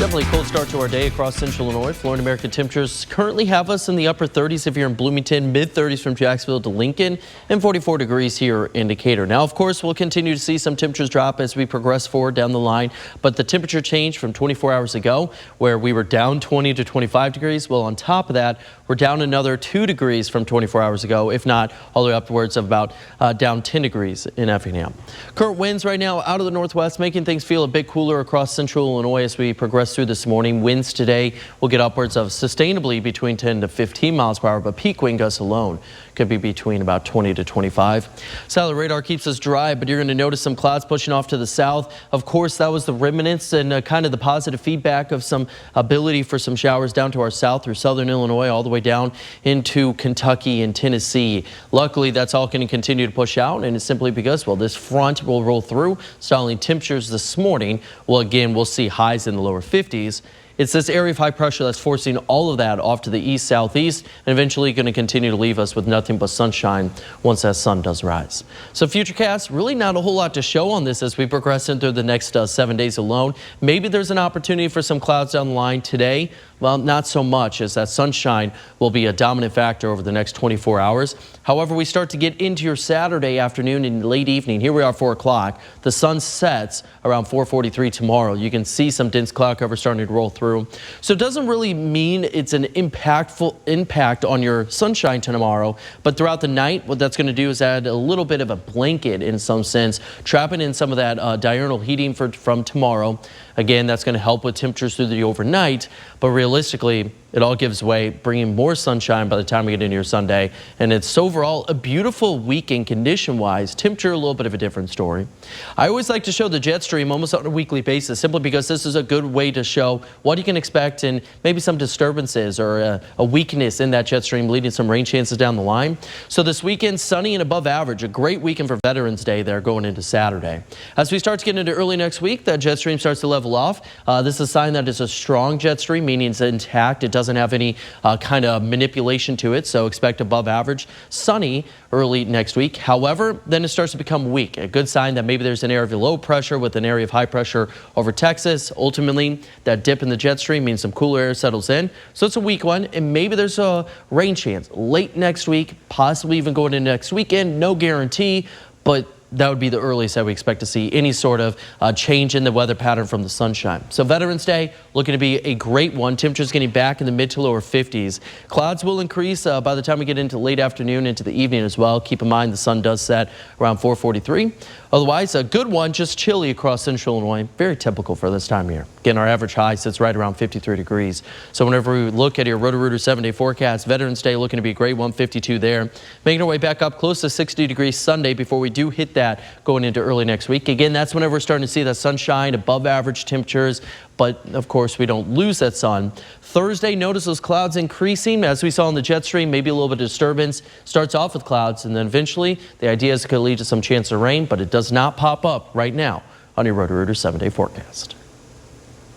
Definitely a cold start to our day across central Illinois. Florida American temperatures currently have us in the upper 30s if you're in Bloomington, mid 30s from Jacksonville to Lincoln, and 44 degrees here in Decatur. Now, of course, we'll continue to see some temperatures drop as we progress forward down the line, but the temperature change from 24 hours ago where we were down 20 to 25 degrees. Well, on top of that, we're down another 2 degrees from 24 hours ago, if not all the way upwards of about down 10 degrees in Effingham. Current winds right now out of the northwest, making things feel a bit cooler across central Illinois as we progress through this morning. Winds today will get upwards of sustainably between 10 to 15 miles per hour, but peak wind gusts alone could be between about 20 to 25. Satellite radar keeps us dry, but you're going to notice some clouds pushing off to the south. Of course, that was the remnants and kind of the positive feedback of some ability for some showers down to our south through southern Illinois all the way down into Kentucky and Tennessee. Luckily, that's all going to continue to push out, and it's simply because, well, this front will roll through, styling temperatures this morning. Well, again, we'll see highs in the lower 50s. It's this area of high pressure that's forcing all of that off to the east southeast and eventually going to continue to leave us with nothing but sunshine once that sun does rise. So Futurecast, really not a whole lot to show on this as we progress into the next 7 days alone. Maybe there's an opportunity for some clouds down the line today. Well, not so much, as that sunshine will be a dominant factor over the next 24 hours. However, we start to get into your Saturday afternoon and late evening. Here we are 4 o'clock. The sun sets around 4:43 tomorrow. You can see some dense cloud cover starting to roll through. So it doesn't really mean it's an impactful impact on your sunshine tomorrow, but throughout the night, what that's going to do is add a little bit of a blanket in some sense, trapping in some of that diurnal heating from tomorrow. Again, that's going to help with temperatures through the overnight, but realistically, it all gives way, bringing more sunshine by the time we get into your Sunday. And it's overall a beautiful weekend condition-wise. Temperature, a little bit of a different story. I always like to show the jet stream almost on a weekly basis, simply because this is a good way to show what you can expect and maybe some disturbances or a weakness in that jet stream, leading to some rain chances down the line. So this weekend, sunny and above average, a great weekend for Veterans Day there going into Saturday. As we start to get into early next week, that jet stream starts to level off. This is a sign that it's a strong jet stream, meaning it's intact. It doesn't have any kind of manipulation to it, so expect above average sunny early next week. However, then it starts to become weak, a good sign that maybe there's an area of low pressure with an area of high pressure over Texas. Ultimately, that dip in the jet stream means some cooler air settles in, so it's a weak one, and maybe there's a rain chance late next week, possibly even going into next weekend. No guarantee, but that would be the earliest that we expect to see any sort of change in the weather pattern from the sunshine. So Veterans Day looking to be a great one. Temperatures getting back in the mid to lower 50s. Clouds will increase by the time we get into late afternoon into the evening as well. Keep in mind the sun does set around 4:43. Otherwise, a good one, just chilly across central Illinois. Very typical for this time of year. Again, our average high sits right around 53 degrees. So whenever we look at your Roto-Rooter 7-day forecast, Veterans Day looking to be a great one, 52 there. Making our way back up close to 60 degrees Sunday before we do hit that going into early next week. Again, that's whenever we're starting to see that sunshine, above average temperatures, but of course we don't lose that sun. Thursday, notice those clouds increasing as we saw in the jet stream, maybe a little bit of disturbance. Starts off with clouds, and then eventually the idea is it could lead to some chance of rain, but it does not pop up right now on your Roto-Rooter 7-day forecast.